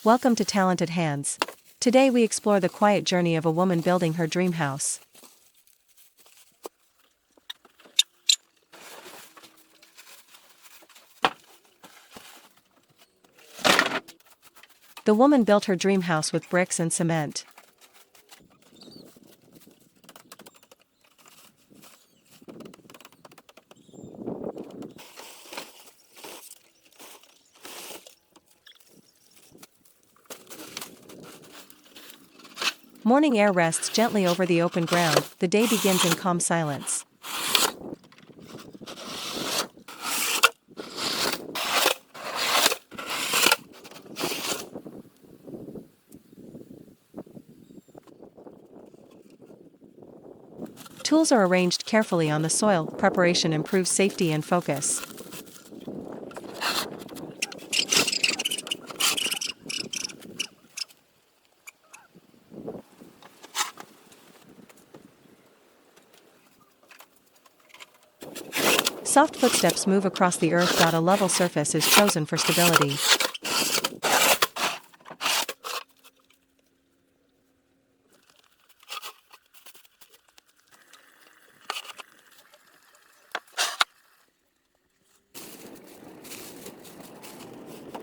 Welcome to Talented Hands. Today we explore the quiet journey of a woman building her dream house. The woman built her dream house with bricks and cement. Morning air rests gently over the open ground. The day begins in calm silence. Tools are arranged carefully on the soil. Preparation improves safety and focus. Soft footsteps move across the earth. A level surface is chosen for stability.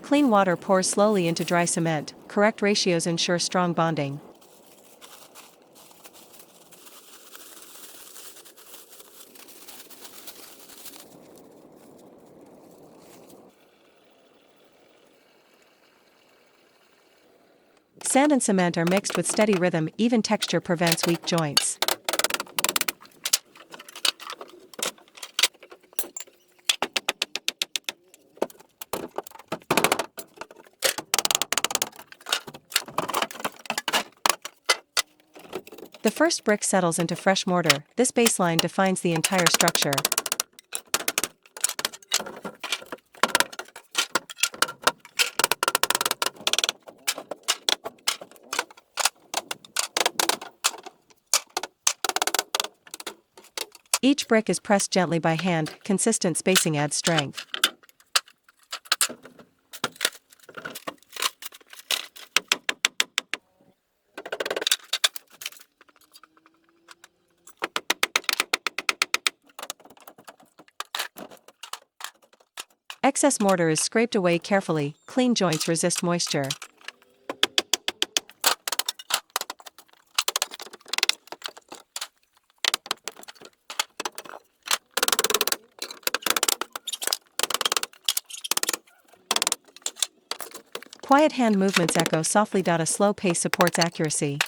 Clean water pours slowly into dry cement. Correct ratios ensure strong bonding. Sand and cement are mixed with steady rhythm. Even texture prevents weak joints. The first brick settles into fresh mortar. This baseline defines the entire structure. Each brick is pressed gently by hand. Consistent spacing adds strength. Excess mortar is scraped away carefully. Clean joints resist moisture. Quiet hand movements echo softly. A slow pace supports accuracy.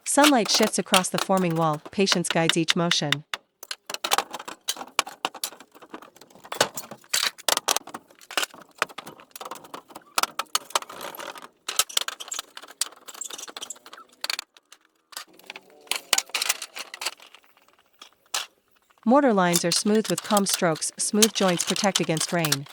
Sunlight shifts across the forming wall. Patience guides each motion. Mortar lines are smoothed with calm strokes. Smooth joints protect against rain.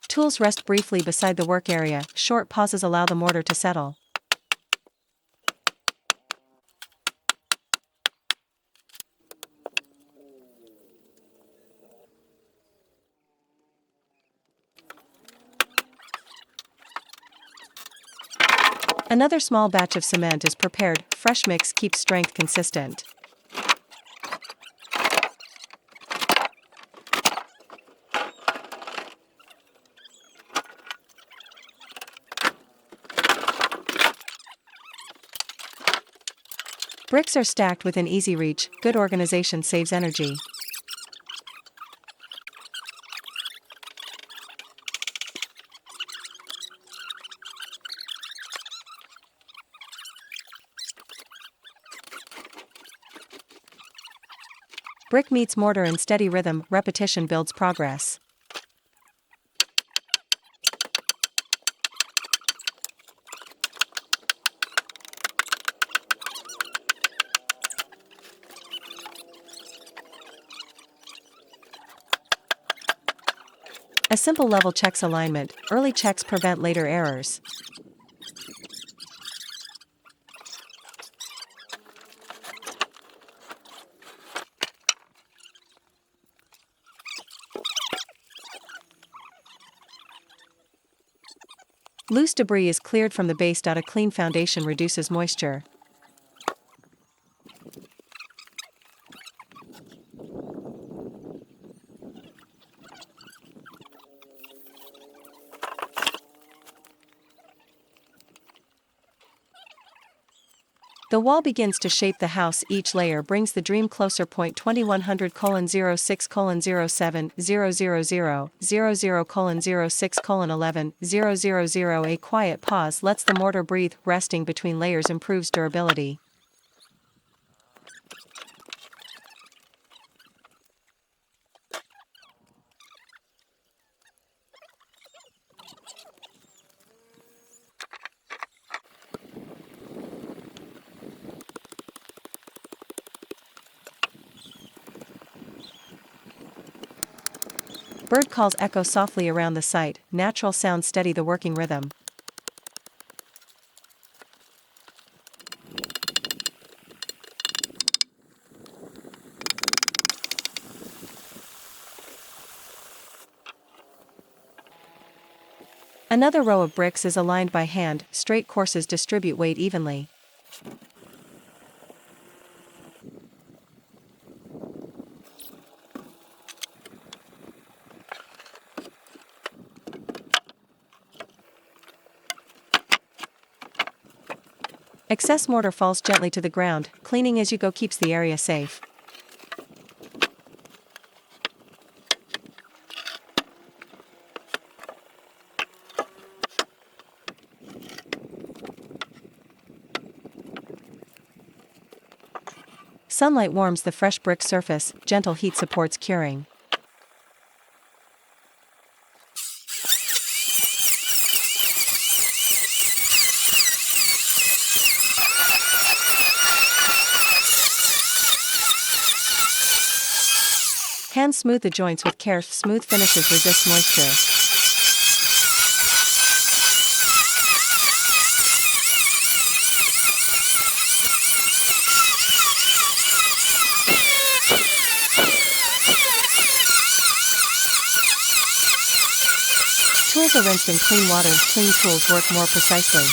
Tools rest briefly beside the work area. Short pauses allow the mortar to settle. Another small batch of cement is prepared. Fresh mix keeps strength consistent. Bricks are stacked within easy reach. Good organization saves energy. Brick meets mortar in steady rhythm. Repetition builds progress. A simple level checks alignment. Early checks prevent later errors. Loose debris is cleared from the base. A clean foundation reduces moisture. The wall begins to shape the house. Each layer brings the dream closer. 2100:06:007:00:00:06:11:000. A quiet pause lets the mortar breathe. Resting between layers improves durability. Bird calls echo softly around the site. Natural sounds steady the working rhythm. Another row of bricks is aligned by hand. Straight courses distribute weight evenly. Excess mortar falls gently to the ground. Cleaning as you go keeps the area safe. Sunlight warms the fresh brick surface. Gentle heat supports curing. Hands smooth the joints with care. Smooth finishes resist moisture. Tools are rinsed in clean water. Clean tools work more precisely.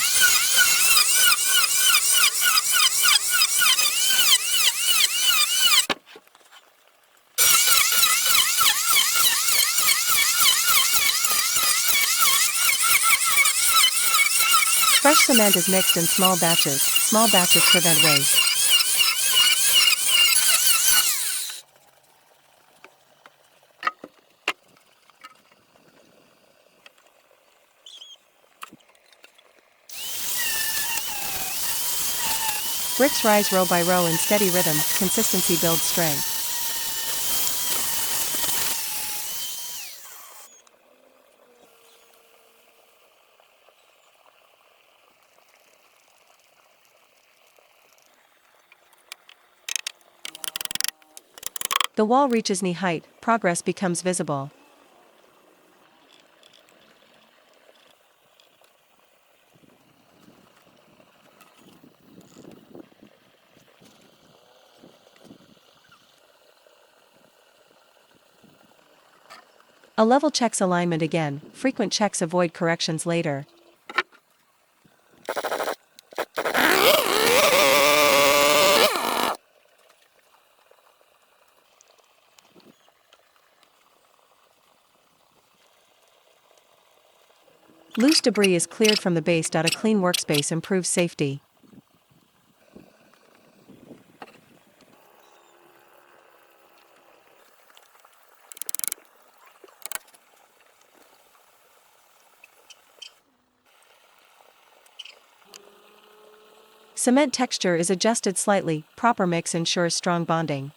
Fresh cement is mixed in small batches. Small batches prevent waste. Bricks rise row by row in steady rhythm. Consistency builds strength. The wall reaches knee height. Progress becomes visible. A level checks alignment again. Frequent checks avoid corrections later. Loose debris is cleared from the base. A clean workspace improves safety. Cement texture is adjusted slightly. Proper mix ensures strong bonding.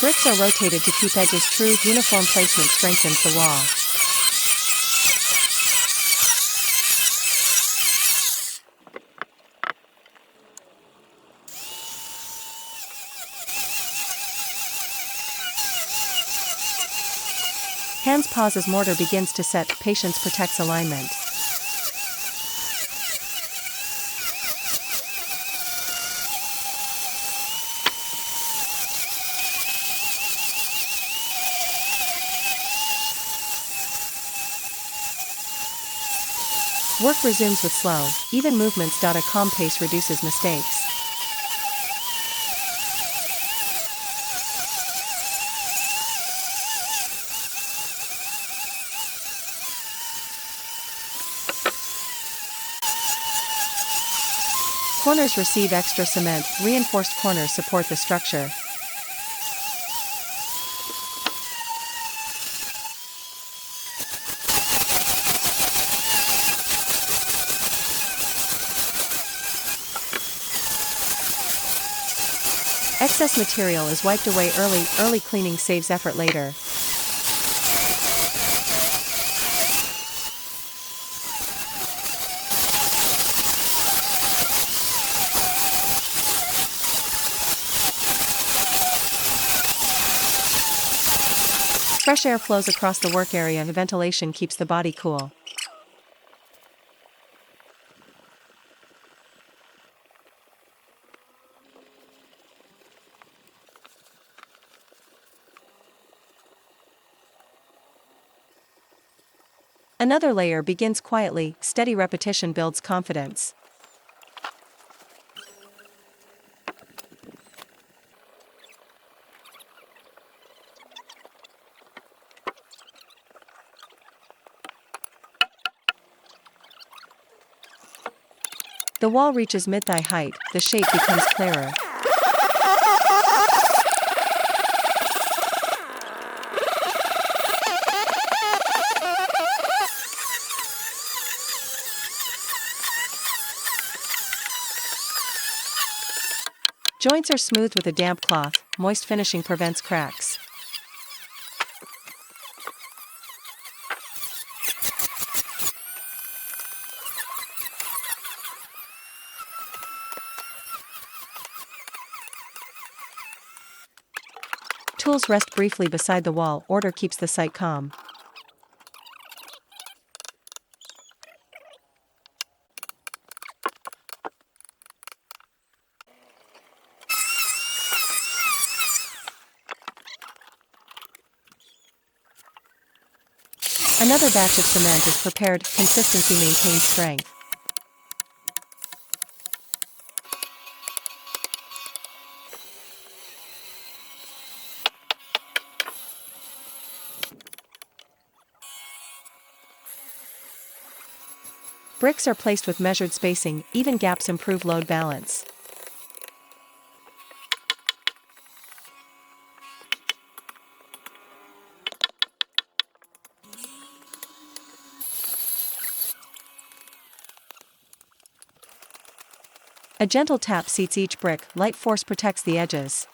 Bricks are rotated to keep edges true. Uniform placement strengthens the wall. Hands pause as mortar begins to set, patience protects alignment. Work resumes with slow, even movements. A calm pace reduces mistakes. Corners receive extra cement, reinforced corners support the structure. Excess material is wiped away early. Early cleaning saves effort later. Fresh air flows across the work area and ventilation keeps the body cool. Another layer begins quietly, steady repetition builds confidence. The wall reaches mid-thigh height, the shape becomes clearer. Joints are smoothed with a damp cloth, moist finishing prevents cracks. Tools rest briefly beside the wall. Order keeps the site calm. Another batch of cement is prepared. Consistency maintains strength. Bricks are placed with measured spacing. Even gaps improve load balance. A gentle tap seats each brick. Light force protects the edges.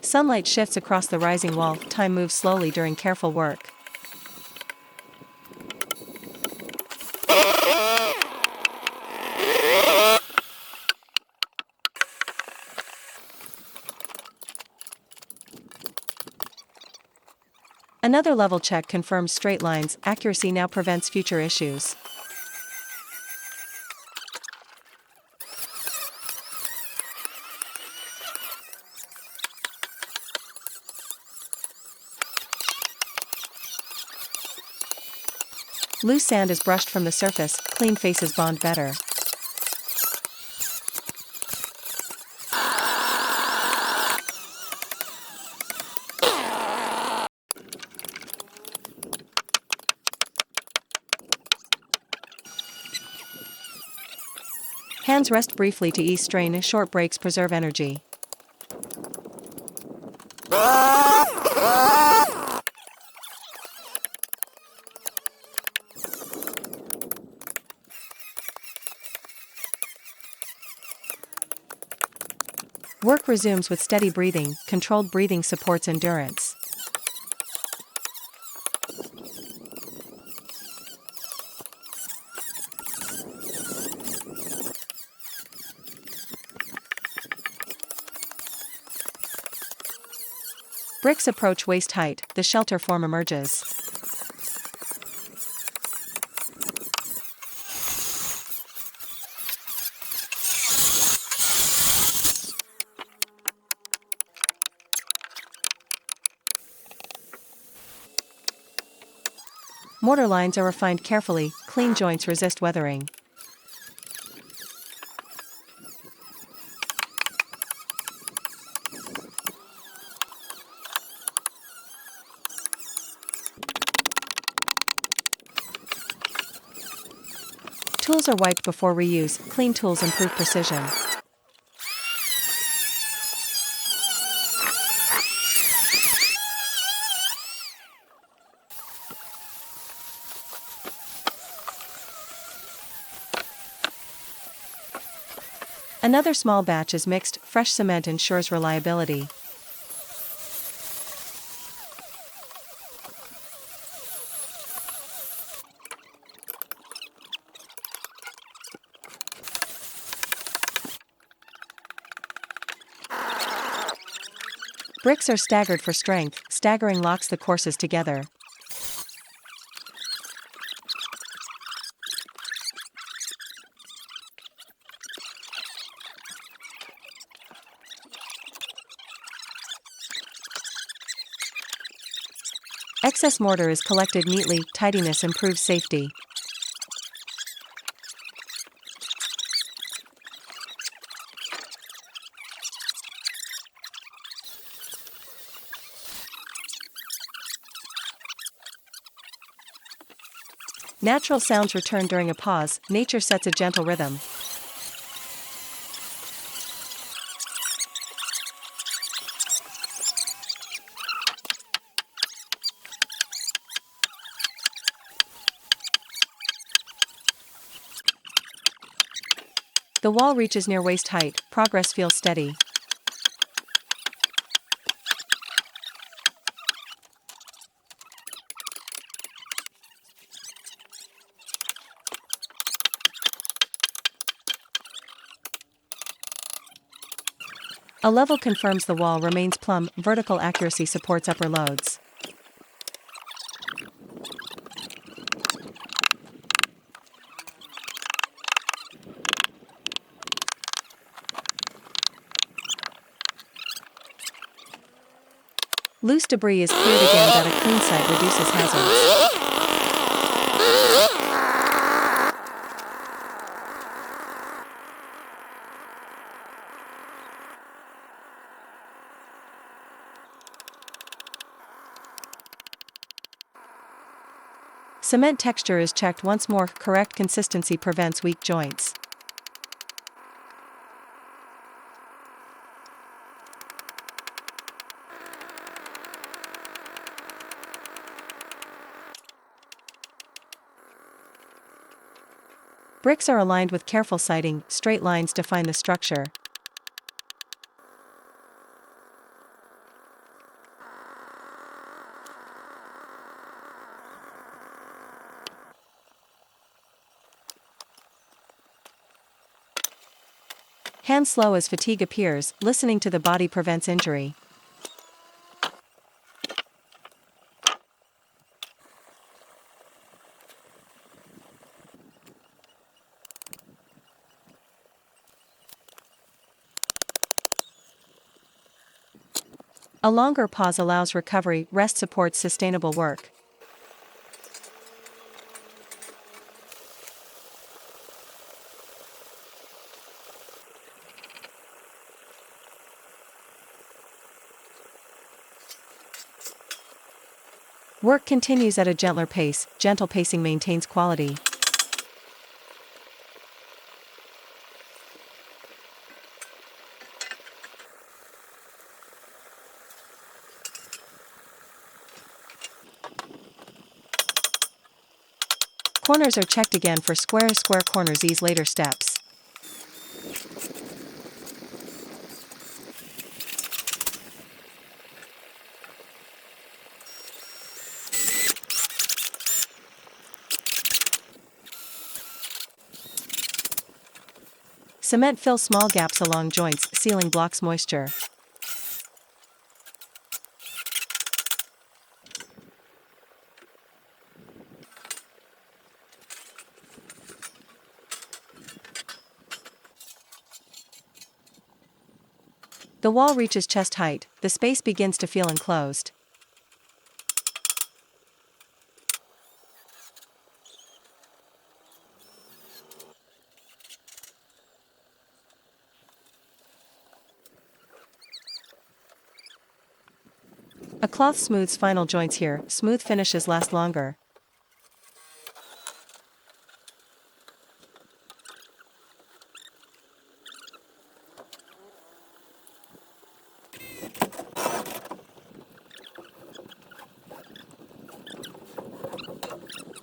Sunlight shifts across the rising wall. Time moves slowly during careful work. Another level check confirms straight lines. Accuracy now prevents future issues. Loose sand is brushed from the surface. Clean faces bond better. Hands rest briefly to ease strain. Short breaks preserve energy. Work resumes with steady breathing. Controlled breathing supports endurance. Bricks approach waist height, the shelter form emerges. Mortar lines are refined carefully, clean joints resist weathering. Tools are wiped before reuse, clean tools improve precision. Another small batch is mixed, fresh cement ensures reliability. Bricks are staggered for strength, staggering locks the courses together. Excess mortar is collected neatly, tidiness improves safety. Natural sounds return during a pause, nature sets a gentle rhythm. The wall reaches near waist height, progress feels steady. A level confirms the wall remains plumb, vertical accuracy supports upper loads. Loose debris is cleared again that a clean site reduces hazards. Cement texture is checked once more, correct consistency prevents weak joints. Bricks are aligned with careful siting, straight lines define the structure. Hands slow as fatigue appears, listening to the body prevents injury. A longer pause allows recovery, rest supports sustainable work. Work continues at a gentler pace, gentle pacing maintains quality. Corners are checked again for square corners ease later steps. Cement fills small gaps along joints, sealing blocks moisture. The wall reaches chest height, the space begins to feel enclosed. A cloth smooths final joints here, smooth finishes last longer.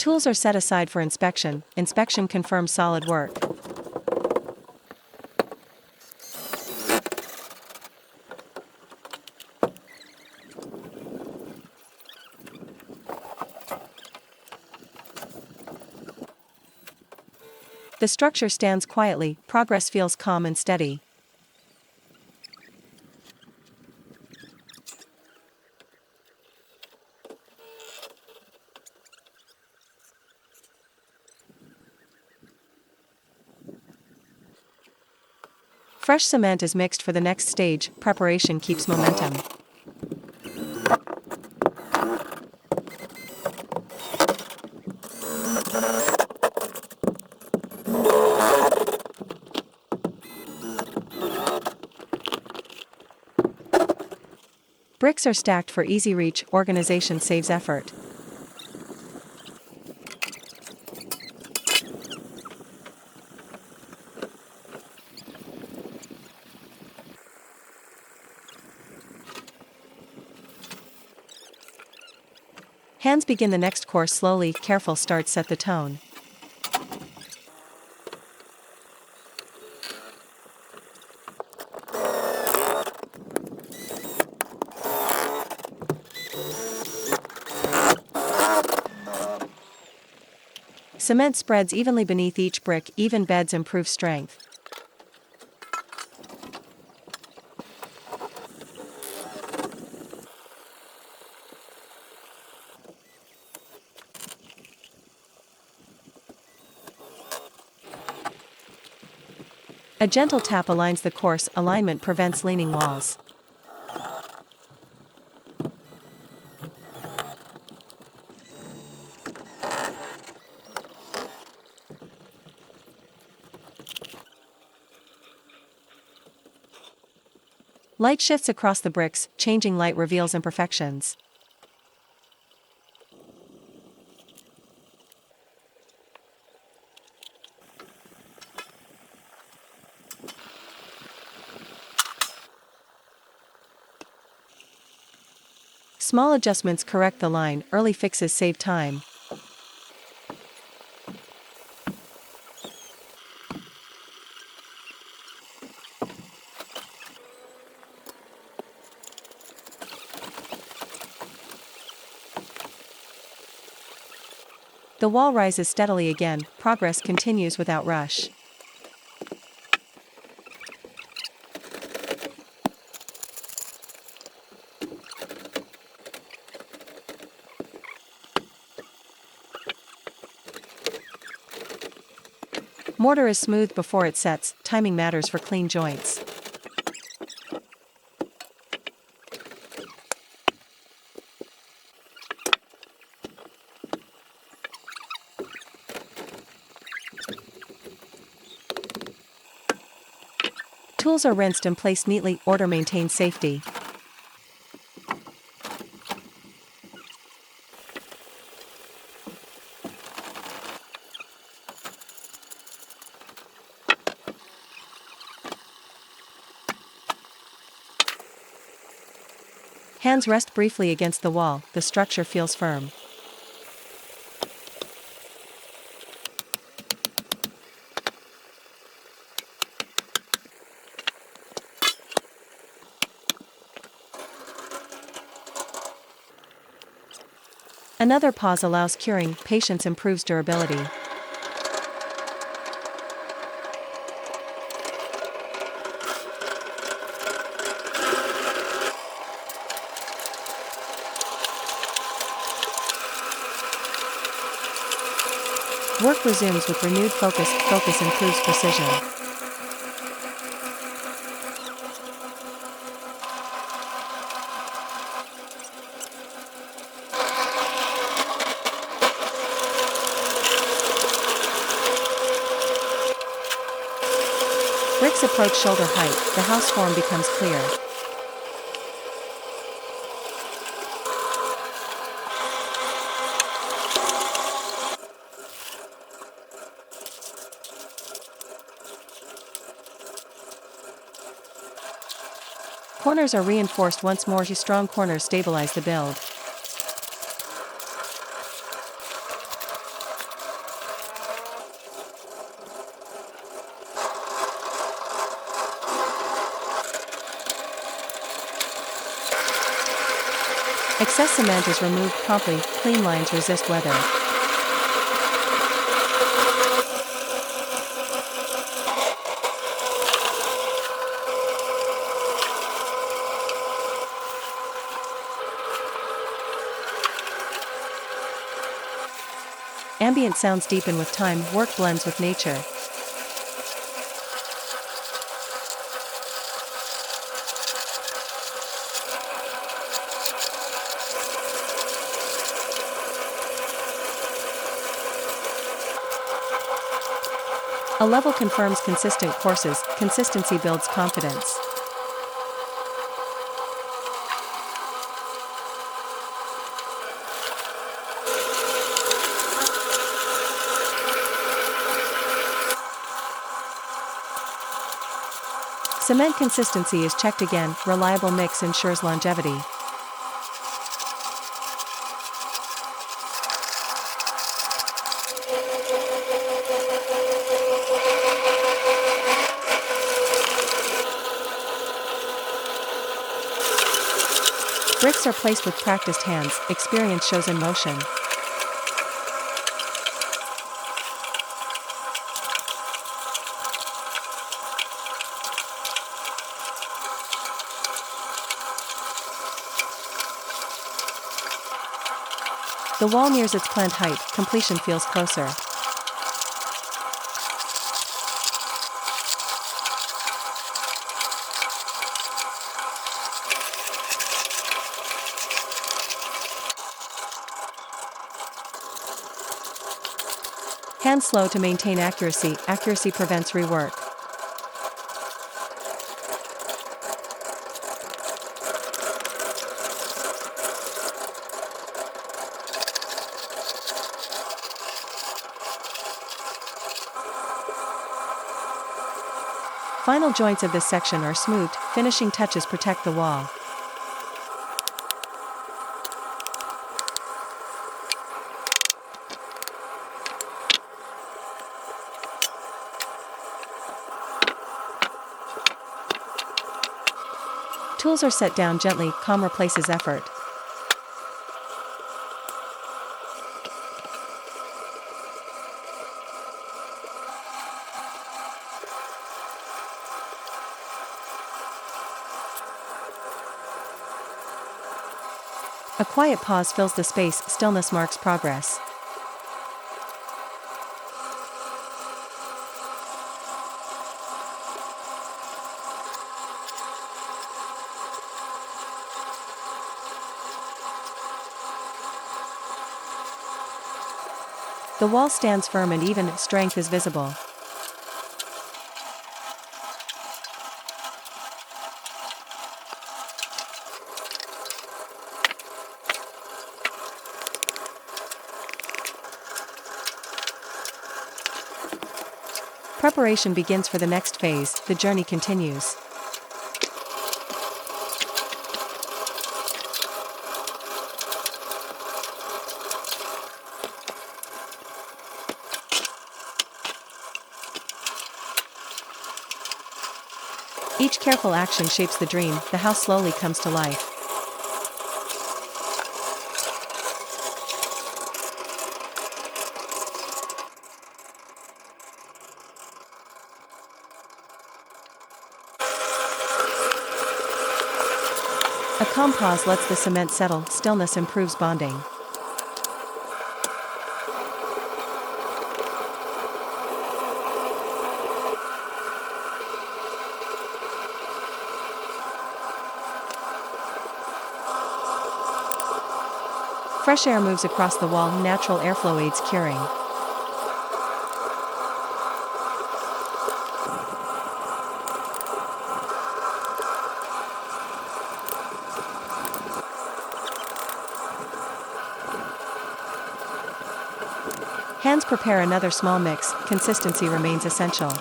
Tools are set aside for inspection. Inspection confirms solid work. The structure stands quietly, progress feels calm and steady. Fresh cement is mixed for the next stage, preparation keeps momentum. Bricks are stacked for easy reach, organization saves effort. Hands begin the next course slowly, careful starts set the tone. Cement spreads evenly beneath each brick, even beds improve strength. A gentle tap aligns the course, alignment prevents leaning walls. Light shifts across the bricks, changing light reveals imperfections. Small adjustments correct the line, early fixes save time. The wall rises steadily again, progress continues without rush. Mortar is smoothed before it sets, timing matters for clean joints. Tools are rinsed and placed neatly, order maintains safety. Hands rest briefly against the wall, the structure feels firm. Another pause allows curing, patience improves durability. Work resumes with renewed focus, focus improves precision. bricks approach shoulder height, the house form becomes clear. Corners are reinforced once more. Strong corners stabilize the build. Excess cement is removed promptly, clean lines resist weather. Ambient sounds deepen with time, work blends with nature. A level confirms consistent courses, consistency builds confidence. Cement consistency is checked again, reliable mix ensures longevity. Bricks are placed with practiced hands, experience shows in motion. The wall nears its planned height, completion feels closer. Hands slow to maintain accuracy, accuracy prevents rework. Final joints of this section are smoothed, finishing touches protect the wall. Tools are set down gently, calm replaces effort. A quiet pause fills the space, stillness marks progress. The wall stands firm and even, strength is visible. Preparation begins for the next phase, the journey continues. Each careful action shapes the dream, the house slowly comes to life. A calm pause lets the cement settle, stillness improves bonding. Fresh air moves across the wall, natural airflow aids curing. Hands prepare another small mix, consistency remains essential.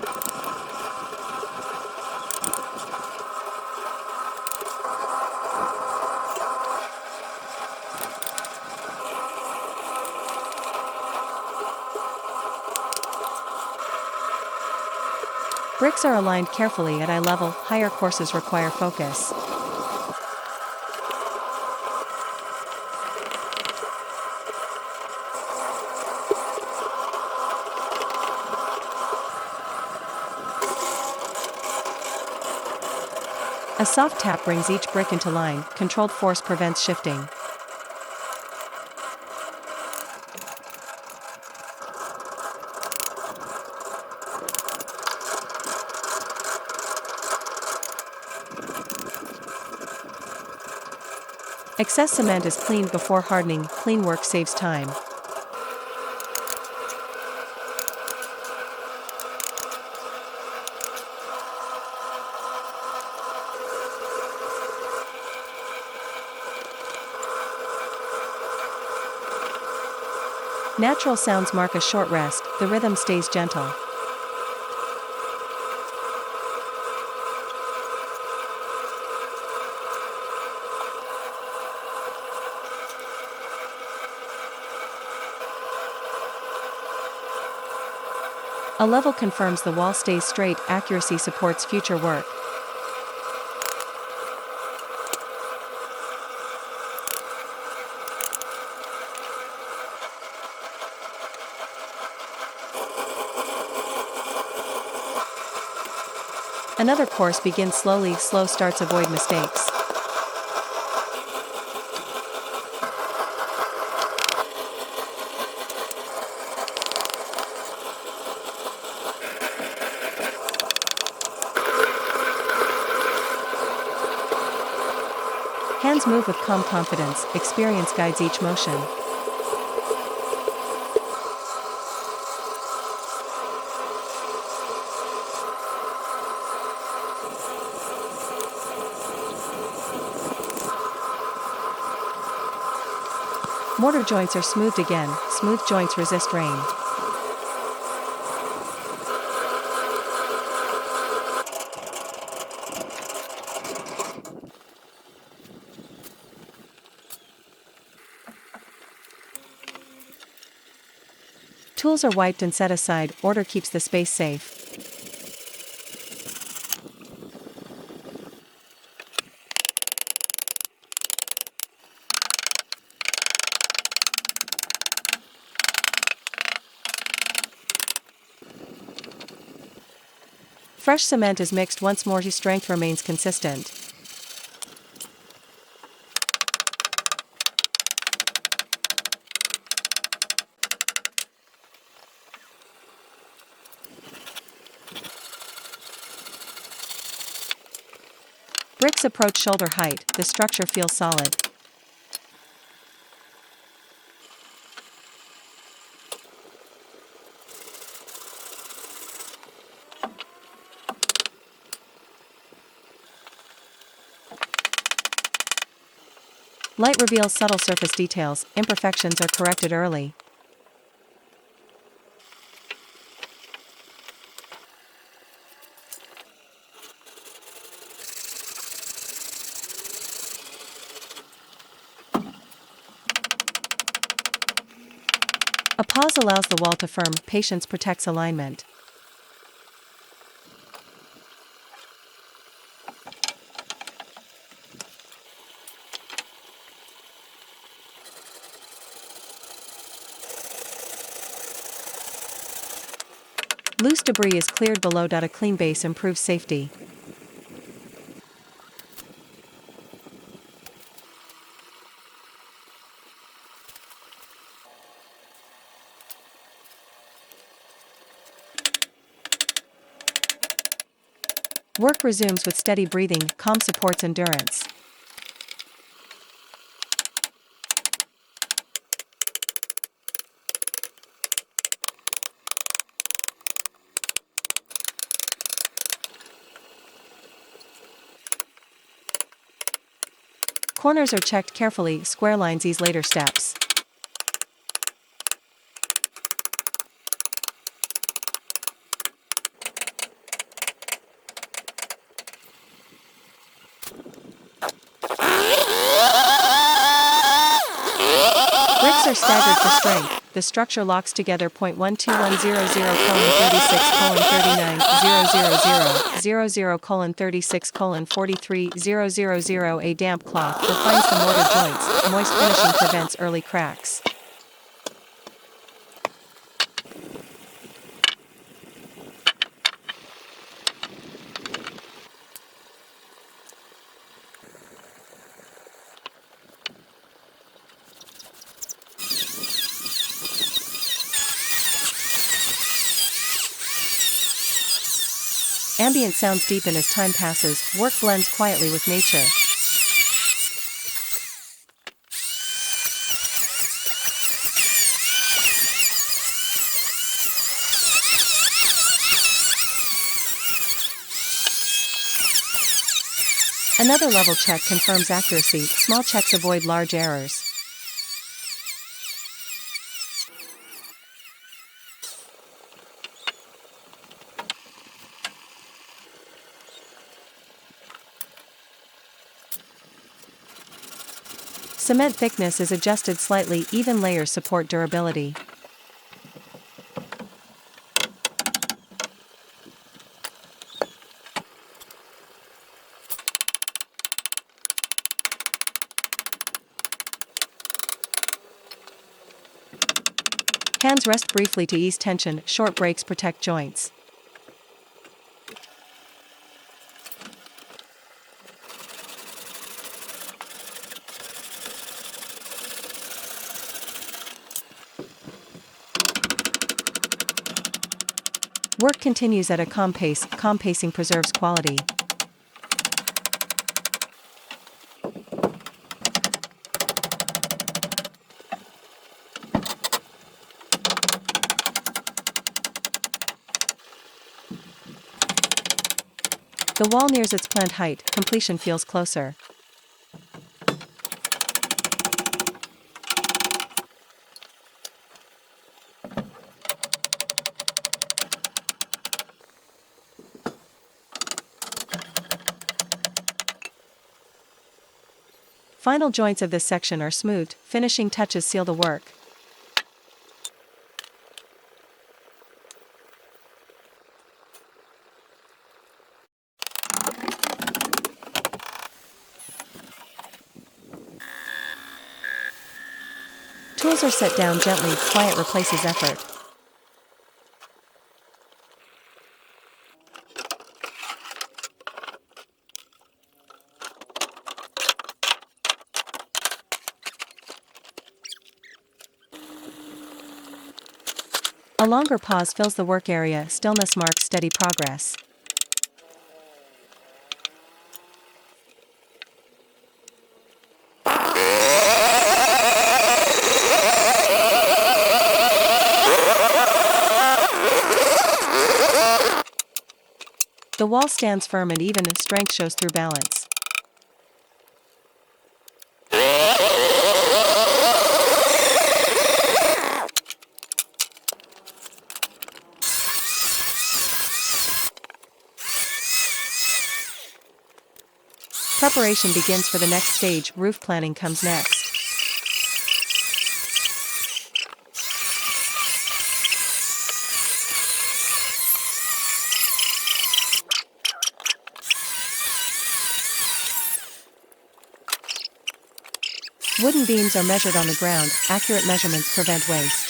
Bricks are aligned carefully at eye level, higher courses require focus. A soft tap brings each brick into line, controlled force prevents shifting. Excess cement is cleaned before hardening, clean work saves time. Natural sounds mark a short rest, the rhythm stays gentle. A level confirms the wall stays straight, accuracy supports future work. Another course begins slowly, slow starts avoid mistakes. Hands move with calm confidence, experience guides each motion. Mortar joints are smoothed again, smooth joints resist rain. Tools are wiped and set aside, order keeps the space safe. Fresh cement is mixed once more, strength remains consistent. Bricks approach shoulder height, the structure feels solid. Light reveals subtle surface details, imperfections are corrected early. A pause allows the wall to firm, patience protects alignment. Loose debris is cleared below. A clean base improves safety. Work resumes with steady breathing, calm supports endurance. Corners are checked carefully, square lines ease later steps. are staggered for strength. The structure locks together. 12120:36:39:000:00:36:43:000. A damp cloth refines the mortar joints. Moist finishing prevents early cracks. Ambient sounds deepen as time passes. Work blends quietly with nature. Another level check confirms accuracy. Small checks avoid large errors. Cement thickness is adjusted slightly. Even layers support durability. Hands rest briefly to ease tension. Short breaks protect joints. Work continues at a calm pace. Calm pacing preserves quality. The wall nears its planned height. Completion feels closer. Final joints of this section are smoothed. Finishing touches seal the work. Tools are set down gently. Quiet replaces effort. A longer pause fills the work area. Stillness marks steady progress. The wall stands firm and even. Strength shows through balance. Preparation begins for the next stage. Roof planning comes next. Wooden beams are measured on the ground. Accurate measurements prevent waste.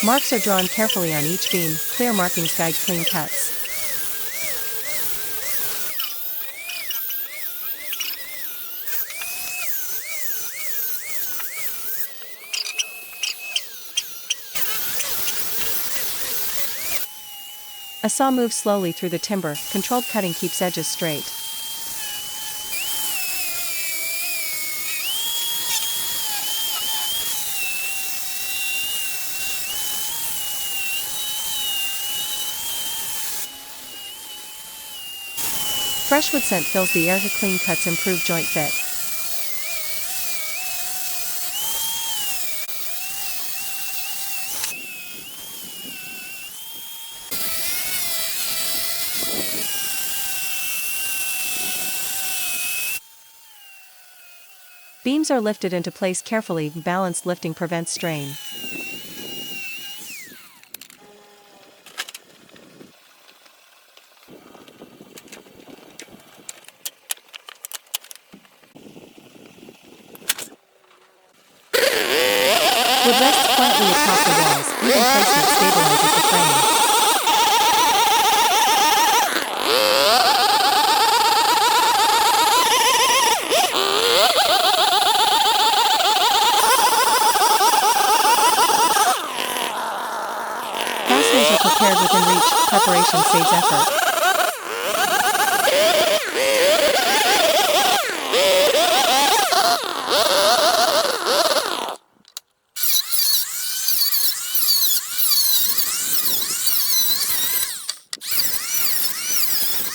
Marks are drawn carefully on each beam. Clear markings guide clean cuts. A saw moves slowly through the timber. Controlled cutting keeps edges straight. Fresh wood scent fills the air. Clean cuts improve joint fit. Beams are lifted into place carefully. Balanced lifting prevents strain. Wood rests quietly atop the walls. Even placement stabilizes the frame. Fasteners are prepared within reach. Preparation saves effort.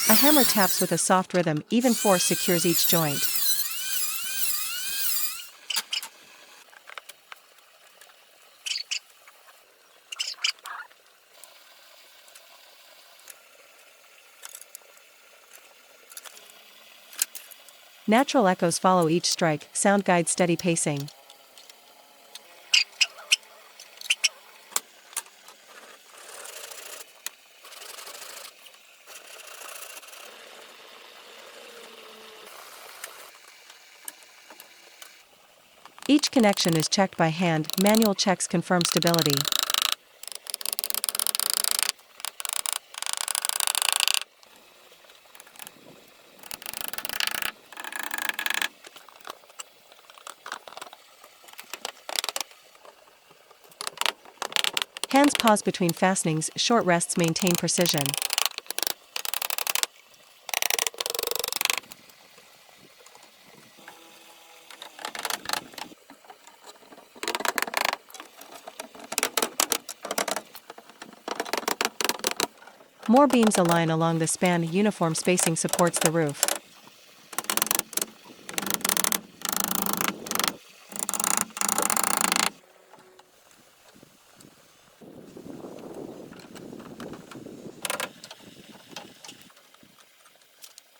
A hammer taps with a soft rhythm. Even force secures each joint. Natural echoes follow each strike. Sound guides steady pacing. Each connection is checked by hand. Manual checks confirm stability. Hands pause between fastenings. Short rests maintain precision. More beams align along the span. Uniform spacing supports the roof.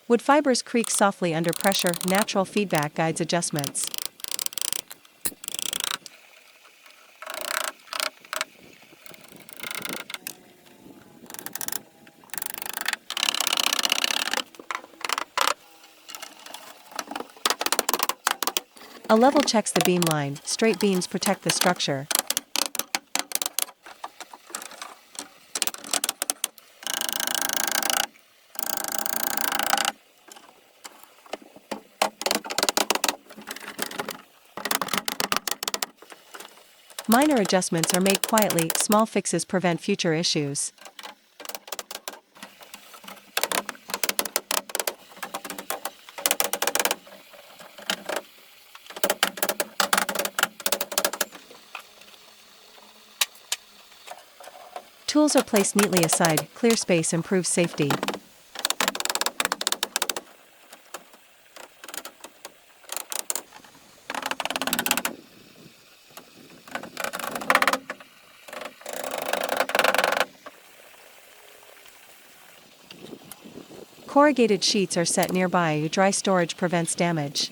Wood fibers creak softly under pressure. Natural feedback guides adjustments. A level checks the beam line. Straight beams protect the structure. Minor adjustments are made quietly. Small fixes prevent future issues. Tools are placed neatly aside. Clear space improves safety. Corrugated sheets are set nearby. Dry storage prevents damage.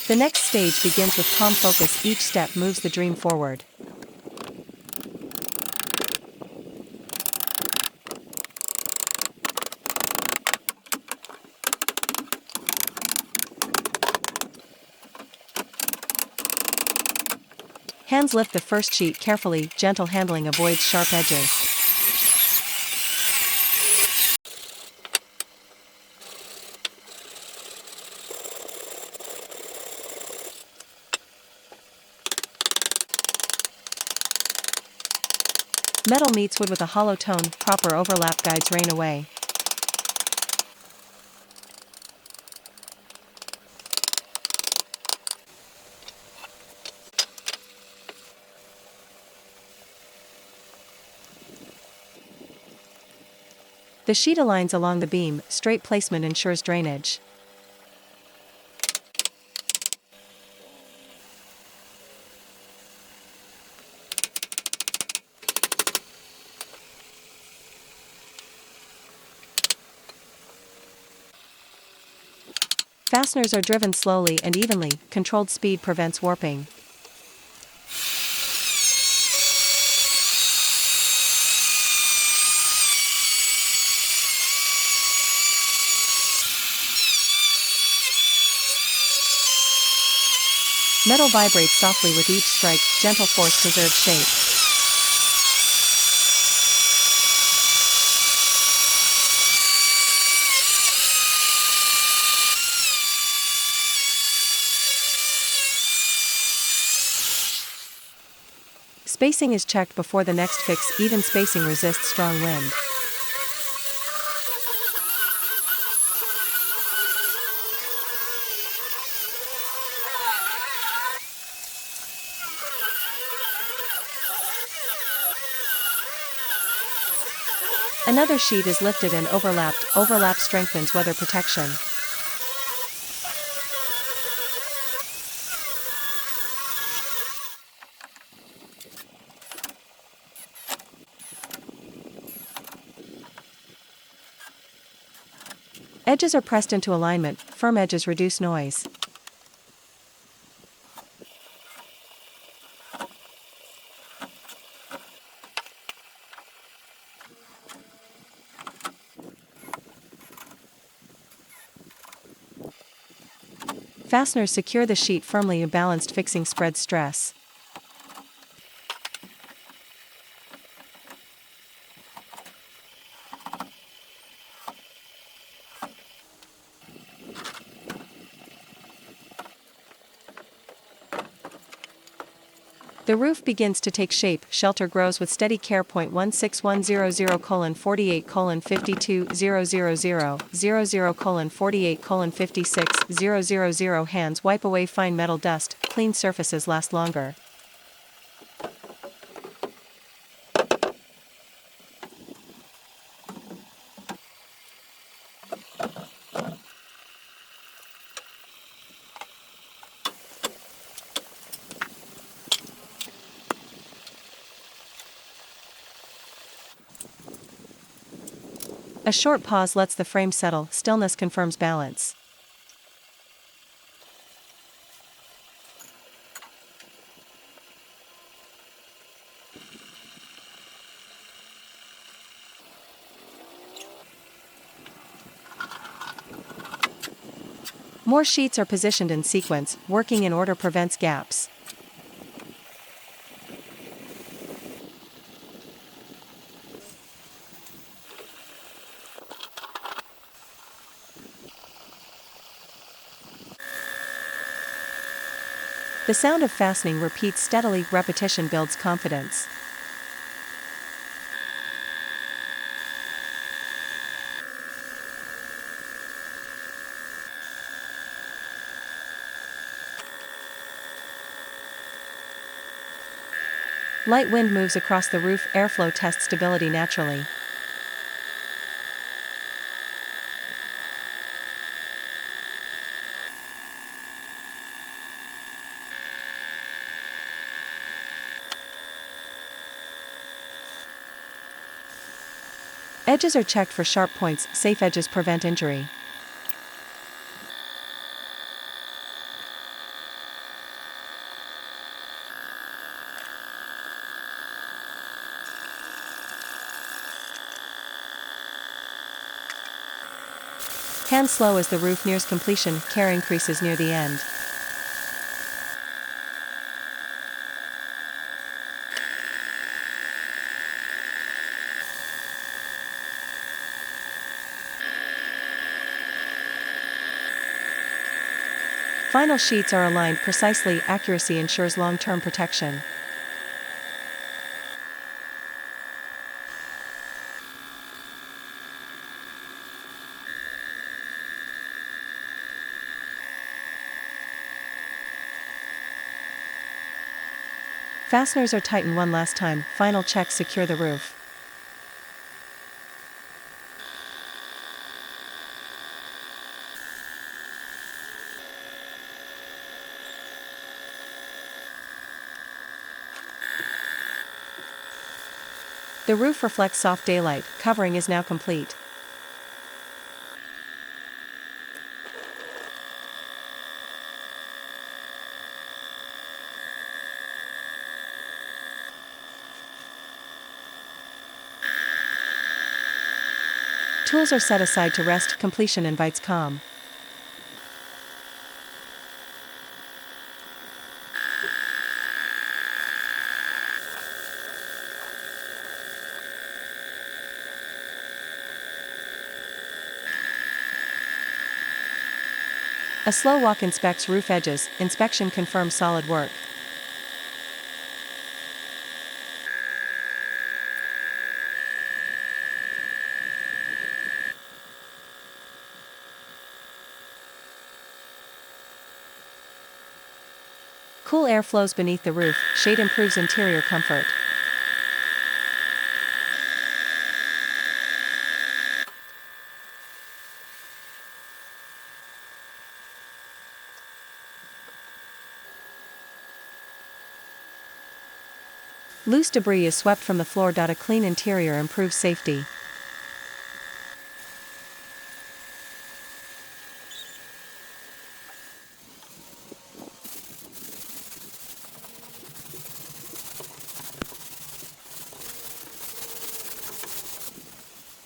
The next stage begins with calm focus. Each step moves the dream forward. Hands lift the first sheet carefully. Gentle handling avoids sharp edges. Metal meets wood with a hollow tone. Proper overlap guides rain away. The sheet aligns along the beam. Straight placement ensures drainage. Fasteners are driven slowly and evenly, controlled speed prevents warping. Metal vibrates softly with each strike, gentle force preserves shape. Spacing is checked before the next fix. Even spacing resists strong wind. Another sheet is lifted and overlapped. Overlap strengthens weather protection. Edges are pressed into alignment. Firm edges reduce noise. Fasteners secure the sheet firmly. A balanced fixing spreads stress. The roof begins to take shape. Shelter grows with steady care. 16100:52000:48:56:000:56:000 hands wipe away fine metal dust. Clean surfaces last longer. A short pause lets the frame settle. Stillness confirms balance. More sheets are positioned in sequence. Working in order prevents gaps. The sound of fastening repeats steadily. Repetition builds confidence. Light wind moves across the roof. Airflow tests stability naturally. Edges are checked for sharp points. Safe edges prevent injury. Hands slow as the roof nears completion. Care increases near the end. Final sheets are aligned precisely. Accuracy ensures long-term protection. Fasteners are tightened one last time. Final checks secure the roof. The roof reflects soft daylight. Covering is now complete. Tools are set aside to rest, completion invites calm. A slow walk inspects roof edges, inspection confirms solid work. Cool air flows beneath the roof, shade improves interior comfort. Loose debris is swept from the floor. A clean interior improves safety.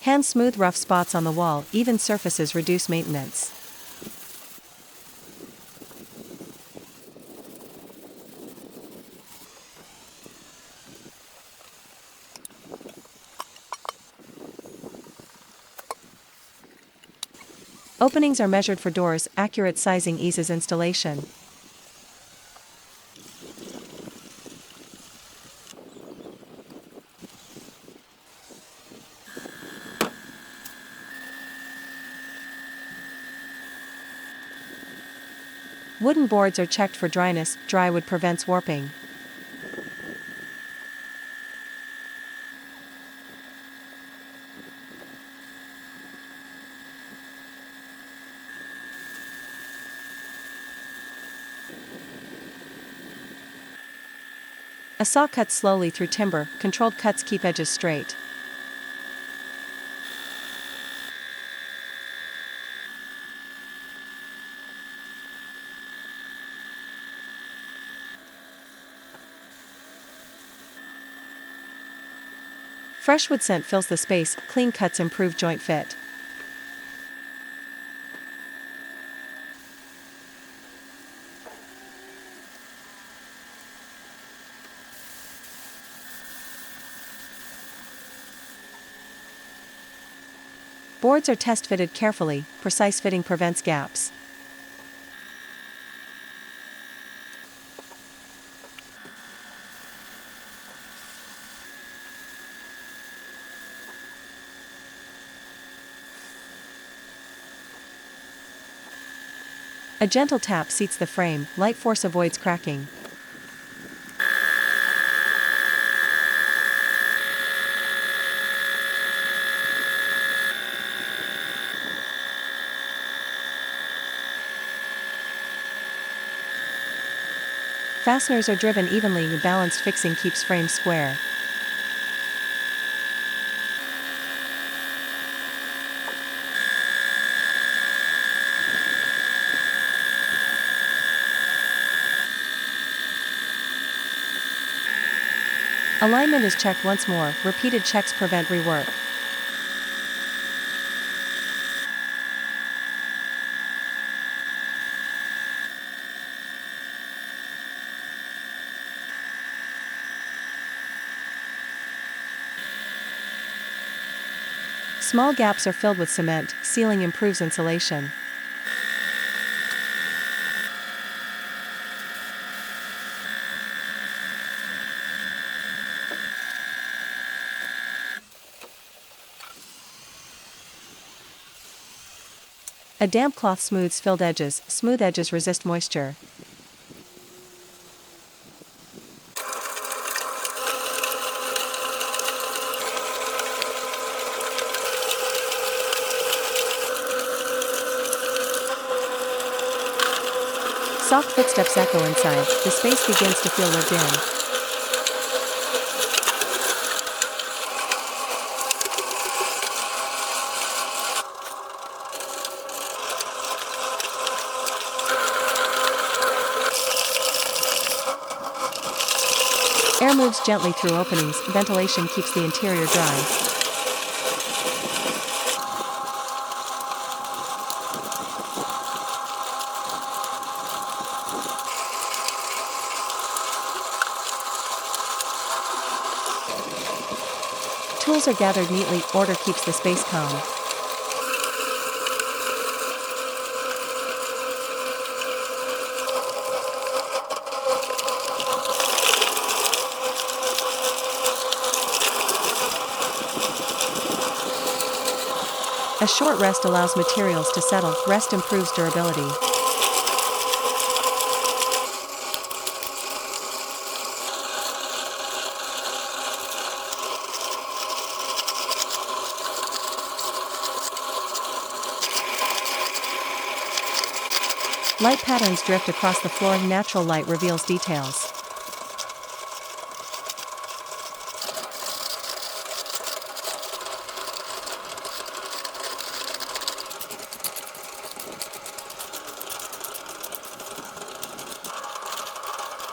Hands smooth rough spots on the wall, even surfaces reduce maintenance. Openings are measured for doors, accurate sizing eases installation. Wooden boards are checked for dryness, dry wood prevents warping. A saw cuts slowly through timber, controlled cuts keep edges straight. Fresh wood scent fills the space, clean cuts improve joint fit. Boards are test fitted carefully, precise fitting prevents gaps. A gentle tap seats the frame, light force avoids cracking. Fasteners are driven evenly, balanced fixing keeps frame square. Alignment is checked once more, repeated checks prevent rework. Small gaps are filled with cement, sealing improves insulation. A damp cloth smooths filled edges, smooth edges resist moisture. Soft footsteps echo inside, the space begins to feel lived in. Air moves gently through openings, ventilation keeps the interior dry. Tools are gathered neatly, order keeps the space calm. A short rest allows materials to settle, rest improves durability. Light patterns drift across the floor, natural light reveals details.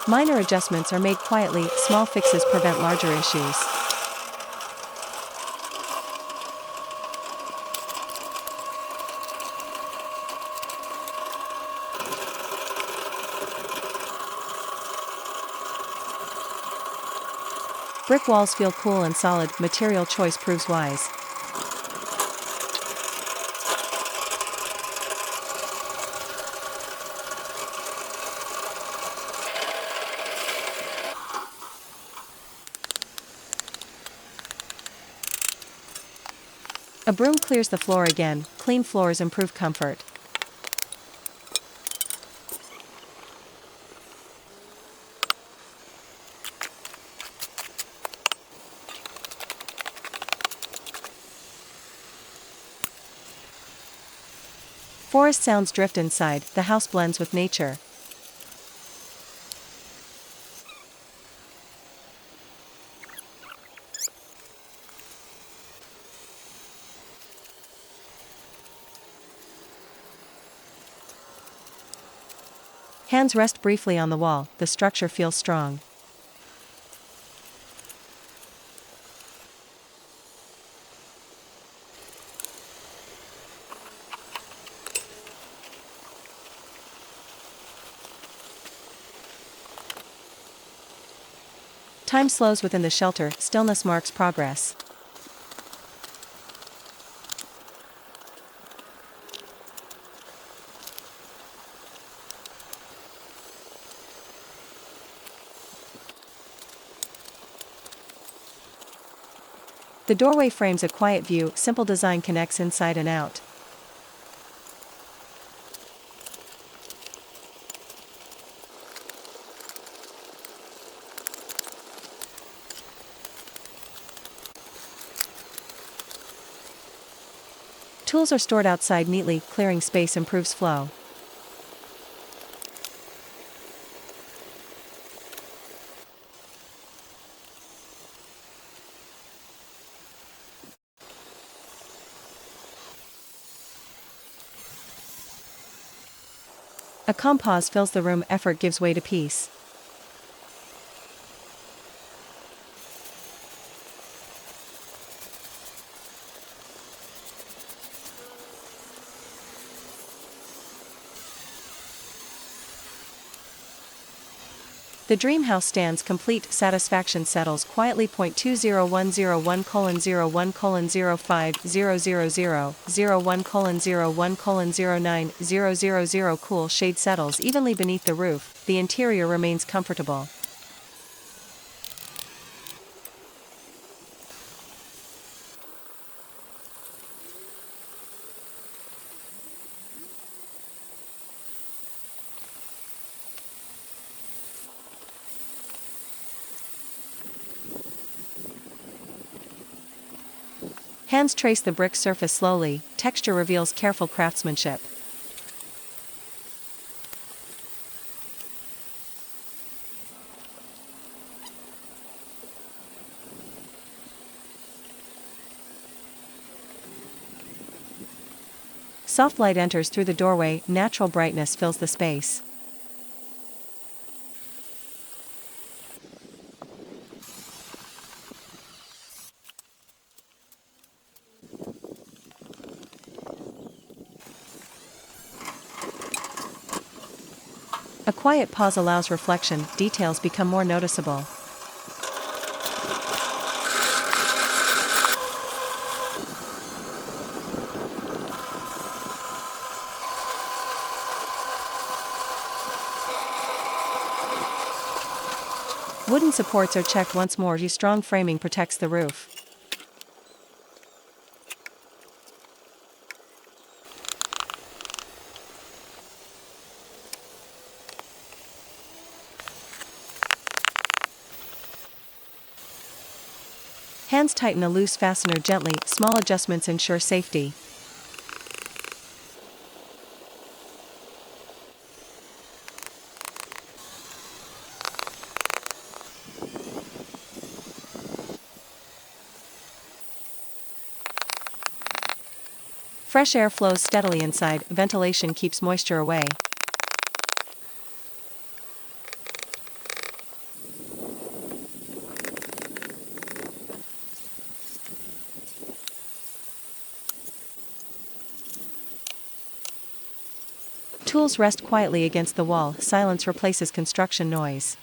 Minor adjustments are made quietly, small fixes prevent larger issues. Brick walls feel cool and solid, material choice proves wise. A broom clears the floor again, clean floors improve comfort. Forest sounds drift inside, the house blends with nature. Hands rest briefly on the wall, the structure feels strong. Time slows within the shelter, stillness marks progress. The doorway frames a quiet view, simple design connects inside and out. Tools are stored outside neatly, clearing space improves flow. A calm pause fills the room, effort gives way to peace. The dream house stands complete, satisfaction settles quietly. 20101:010500001:01:09:000 cool shade settles evenly beneath the roof, the interior remains comfortable. Hands trace the brick surface slowly, texture reveals careful craftsmanship. Soft light enters through the doorway, natural brightness fills the space. A quiet pause allows reflection, details become more noticeable. Wooden supports are checked once more. Strong framing protects the roof. Hands tighten a loose fastener gently. Small adjustments ensure safety. Fresh air flows steadily inside. Ventilation keeps moisture away. Tools rest quietly against the wall. Silence replaces construction noise.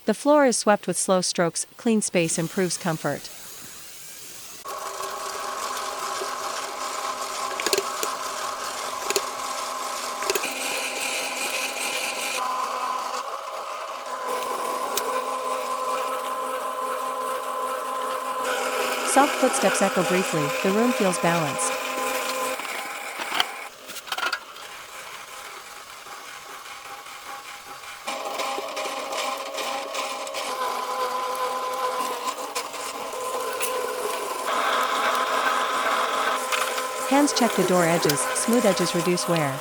The floor is swept with slow strokes. Clean space improves comfort. Soft footsteps echo briefly. The room feels balanced. Hands check the door edges. Smooth edges reduce wear.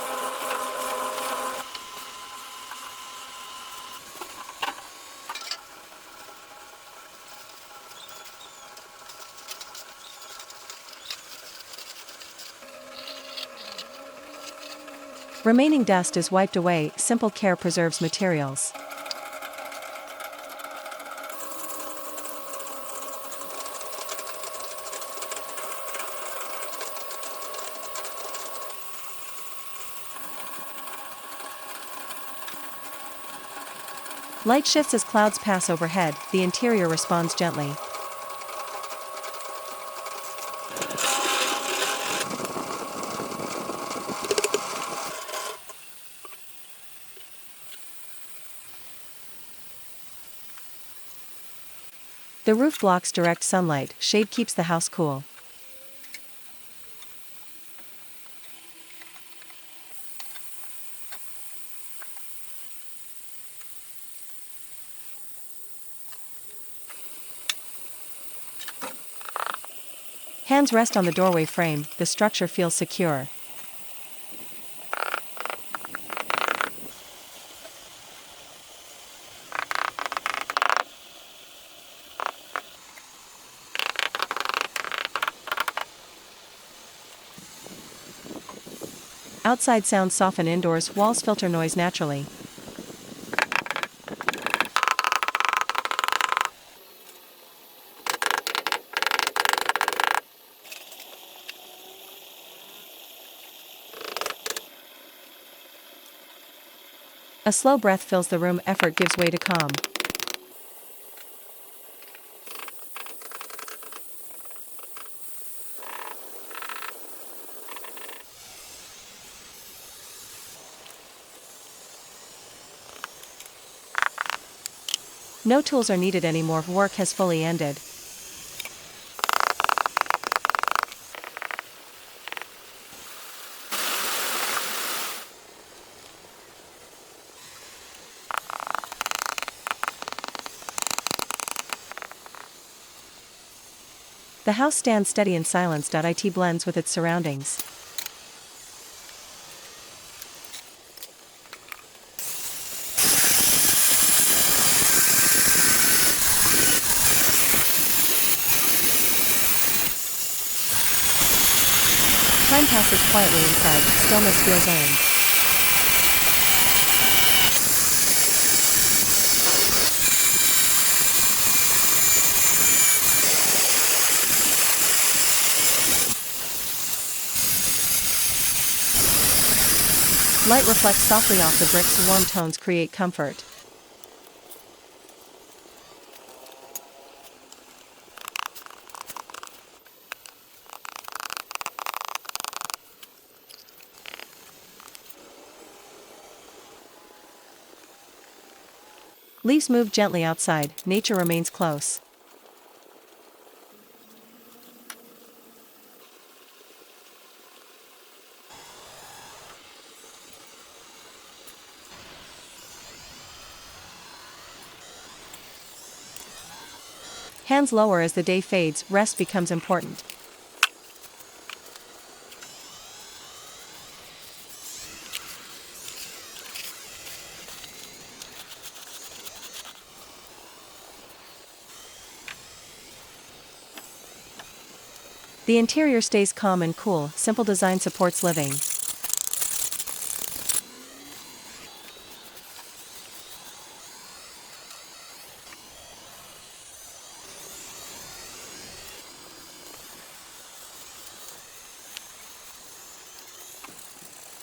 Remaining dust is wiped away. Simple care preserves materials. Light shifts as clouds pass overhead. The interior responds gently. The roof blocks direct sunlight. Shade keeps the house cool. Hands rest on the doorway frame. The structure feels secure. Outside sounds soften indoors. Walls filter noise naturally. A slow breath fills the room. Effort gives way to calm. No tools are needed anymore. Work has fully ended. The house stands steady in silence. It blends with its surroundings. Time passes quietly inside. Stillness feels earned. Light reflects softly off the bricks. Warm tones create comfort. Leaves move gently outside, nature remains close. Hands lower as the day fades, rest becomes important. The interior stays calm and cool, simple design supports living.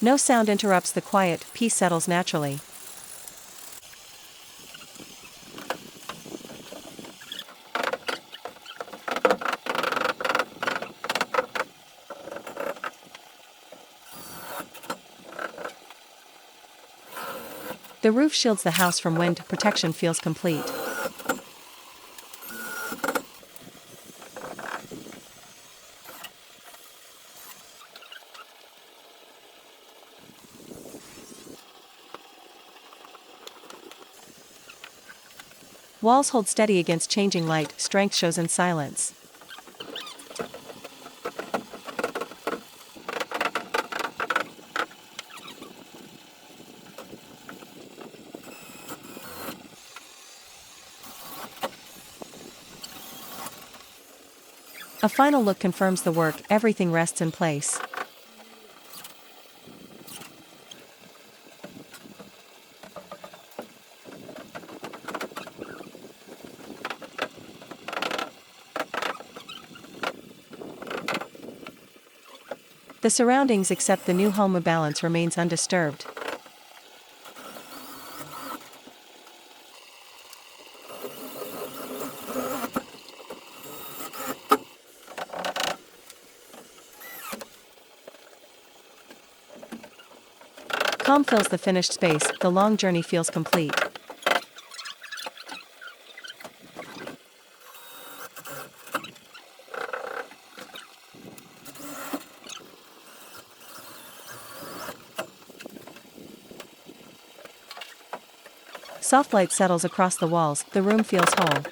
No sound interrupts the quiet, peace settles naturally. The roof shields the house from wind, protection feels complete. Walls hold steady against changing light, strength shows in silence. A final look confirms the work, everything rests in place. The surroundings except the new home balance remains undisturbed. Calm fills the finished space, the long journey feels complete. Soft light settles across the walls, the room feels whole.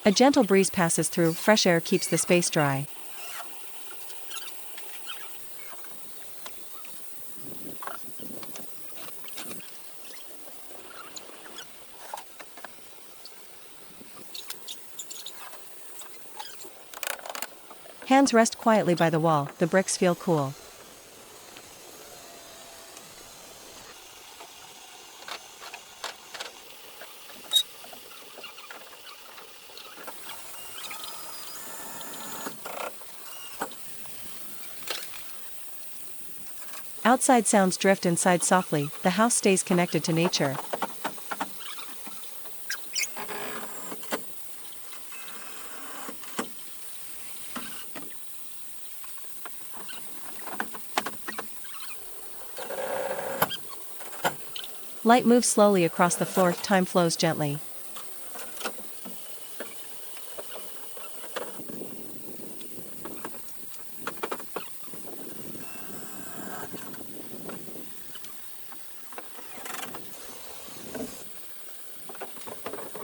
A gentle breeze passes through, fresh air keeps the space dry. Hands rest quietly by the wall, the bricks feel cool. Outside sounds drift inside softly, the house stays connected to nature. Light moves slowly across the floor, time flows gently.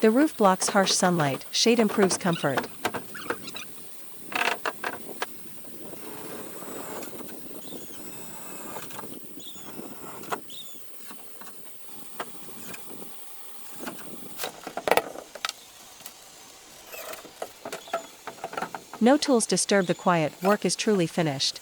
The roof blocks harsh sunlight, shade improves comfort. No tools disturb the quiet, work is truly finished.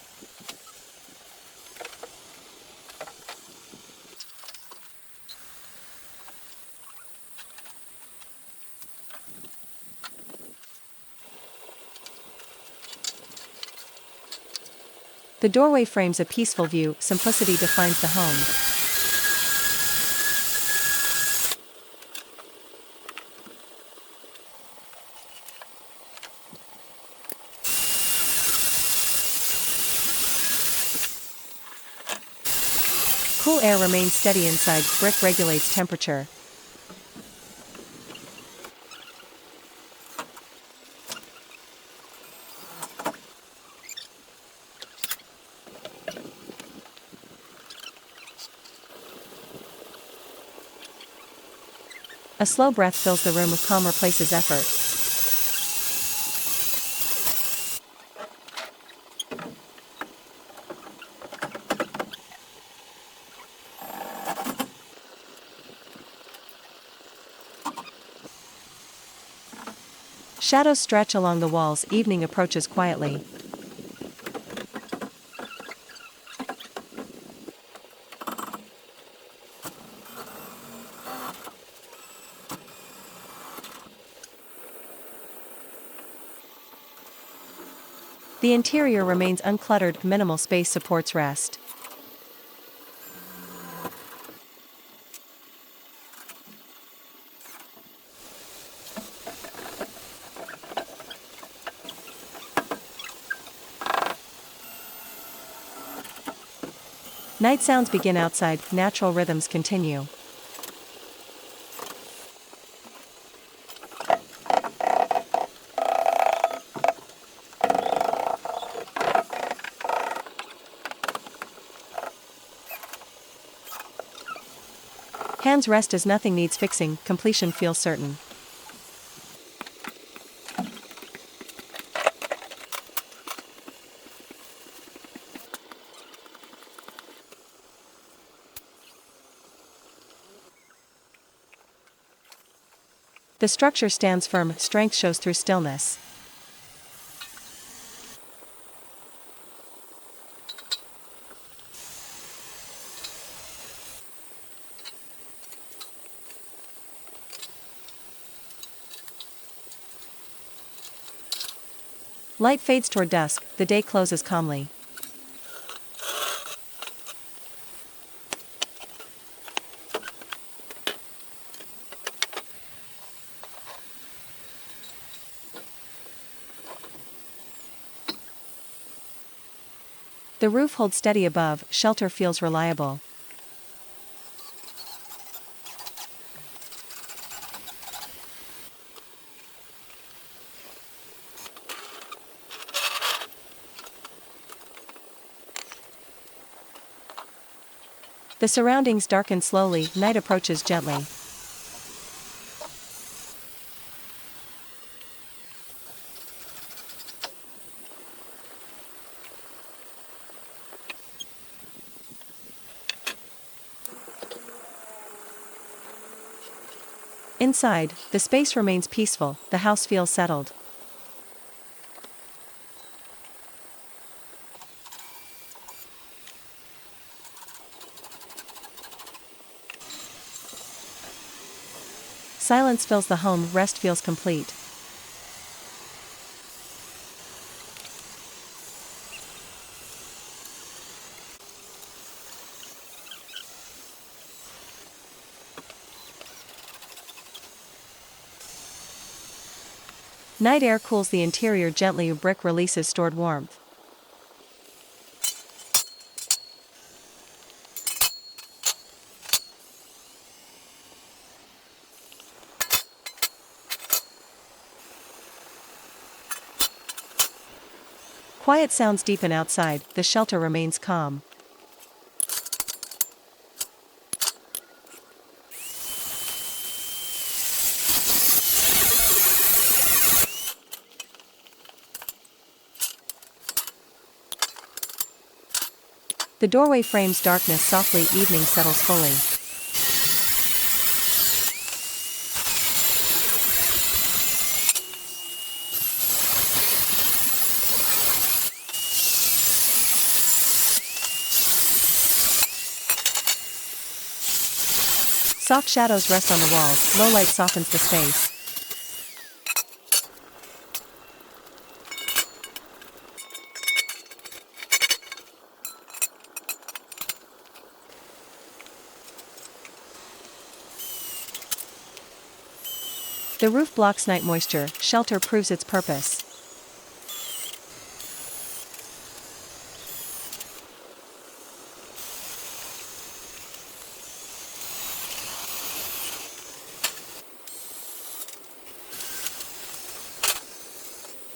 The doorway frames a peaceful view, simplicity defines the home. Cool air remains steady inside, brick regulates temperature. A slow breath fills the room with calm, replaces effort. Shadows stretch along the walls, evening approaches quietly. The interior remains uncluttered, minimal space supports rest. Night sounds begin outside, natural rhythms continue. Hands rest as nothing needs fixing, completion feels certain. The structure stands firm, strength shows through stillness. Light fades toward dusk, the day closes calmly. The roof holds steady above, shelter feels reliable. The surroundings darken slowly, night approaches gently. Inside, the space remains peaceful, the house feels settled. Silence fills the home, rest feels complete. Night air cools the interior gently, brick releases stored warmth. Quiet sounds deepen outside, the shelter remains calm. The doorway frames darkness softly, evening settles fully. Soft shadows rest on the walls, low light softens the space. The roof blocks night moisture, shelter proves its purpose.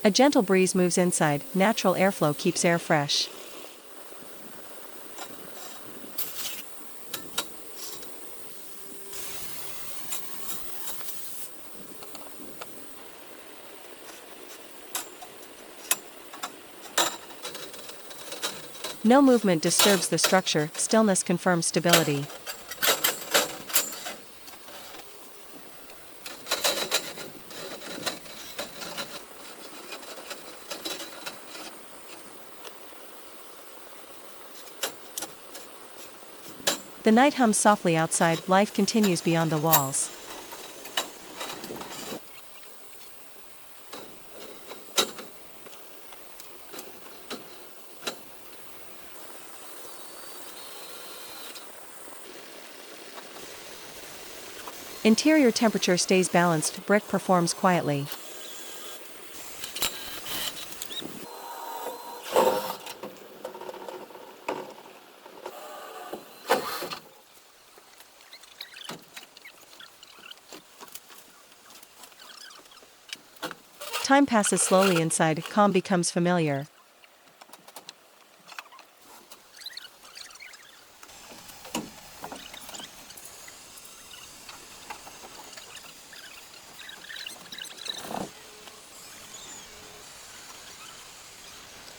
A gentle breeze moves inside, natural airflow keeps air fresh. No movement disturbs the structure, stillness confirms stability. The night hums softly outside, life continues beyond the walls. Interior temperature stays balanced, brick performs quietly. Time passes slowly inside, calm becomes familiar.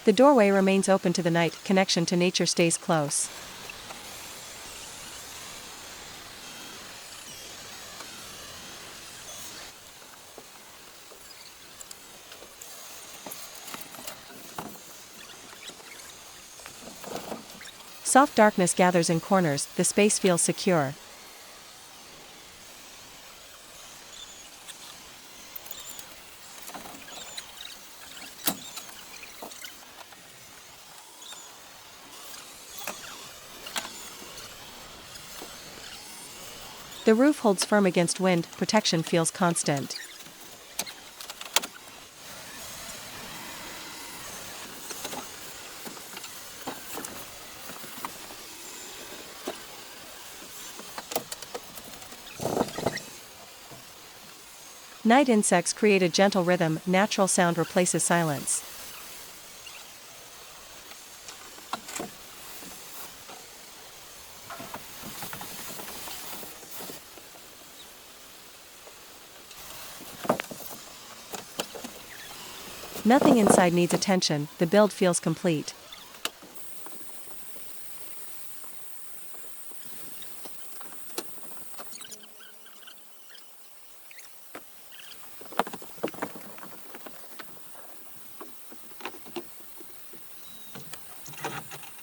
The doorway remains open to the night, connection to nature stays close. Soft darkness gathers in corners, the space feels secure. The roof holds firm against wind, protection feels constant. Night insects create a gentle rhythm, natural sound replaces silence. Nothing inside needs attention, the build feels complete.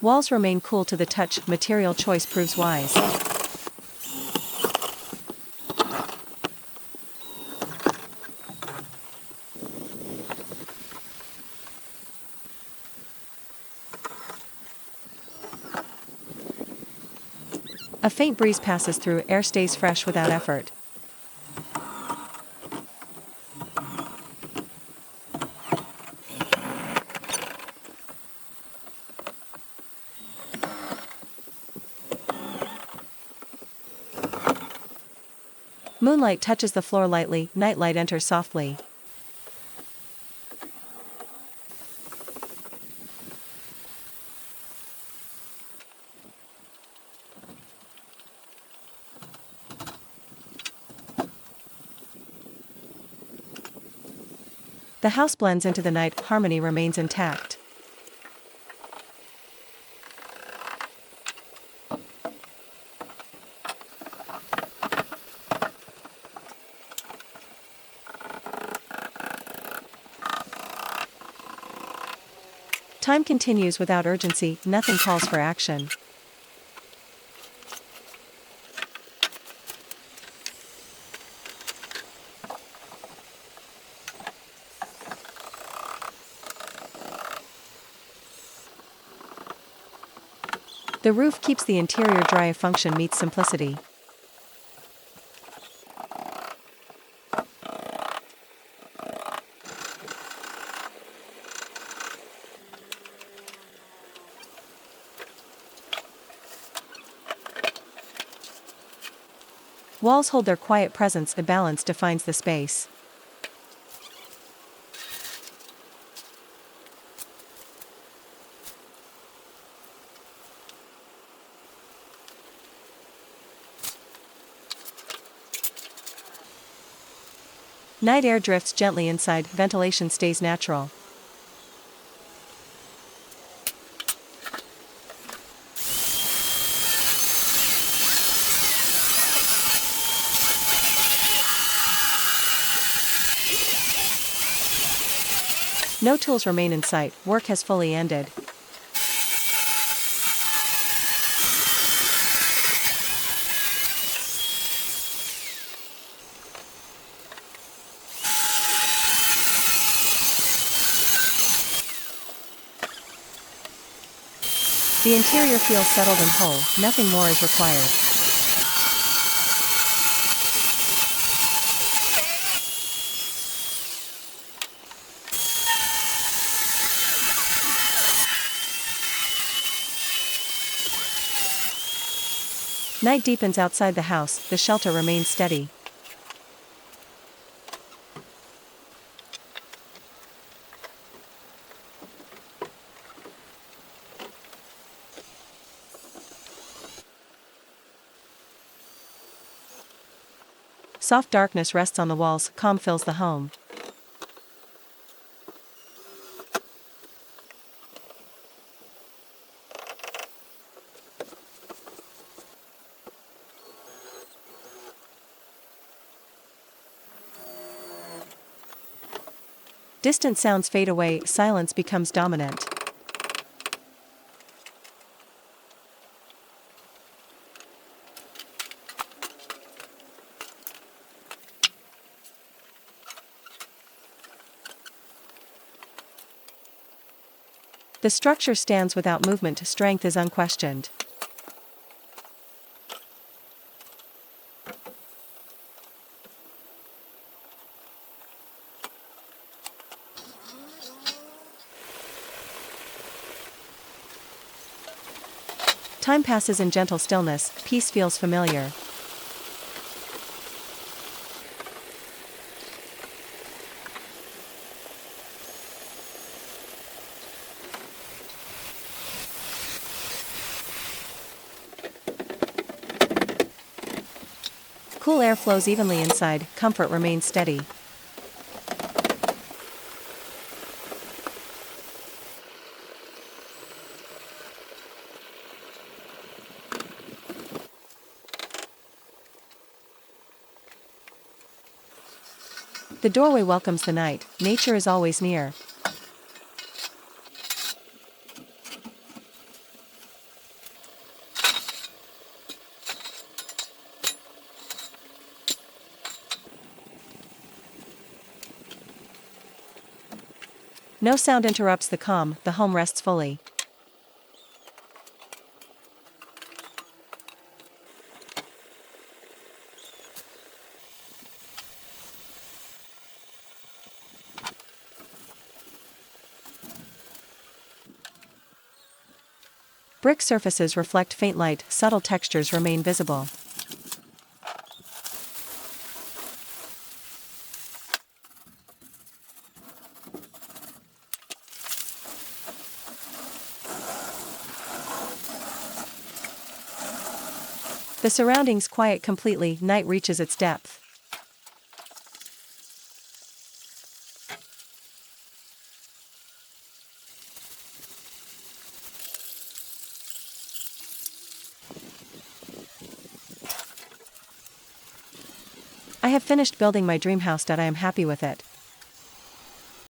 Walls remain cool to the touch, material choice proves wise. A faint breeze passes through, air stays fresh without effort. Moonlight touches the floor lightly, nightlight enters softly. The house blends into the night, harmony remains intact. Time continues without urgency, nothing calls for action. The roof keeps the interior dry, a function meets simplicity. Walls hold their quiet presence, the balance defines the space. Night air drifts gently inside, ventilation stays natural. No tools remain in sight, work has fully ended. The interior feels settled and whole, nothing more is required. Night deepens outside the house, the shelter remains steady. Soft darkness rests on the walls, calm fills the home. Distant sounds fade away, silence becomes dominant. The structure stands without movement, strength is unquestioned. Time passes in gentle stillness, peace feels familiar. Cool air flows evenly inside, comfort remains steady. The doorway welcomes the night, nature is always near. No sound interrupts the calm, the home rests fully. Brick surfaces reflect faint light, subtle textures remain visible. The surroundings quiet completely, night reaches its depth. I have finished building my dream house. I am happy with it.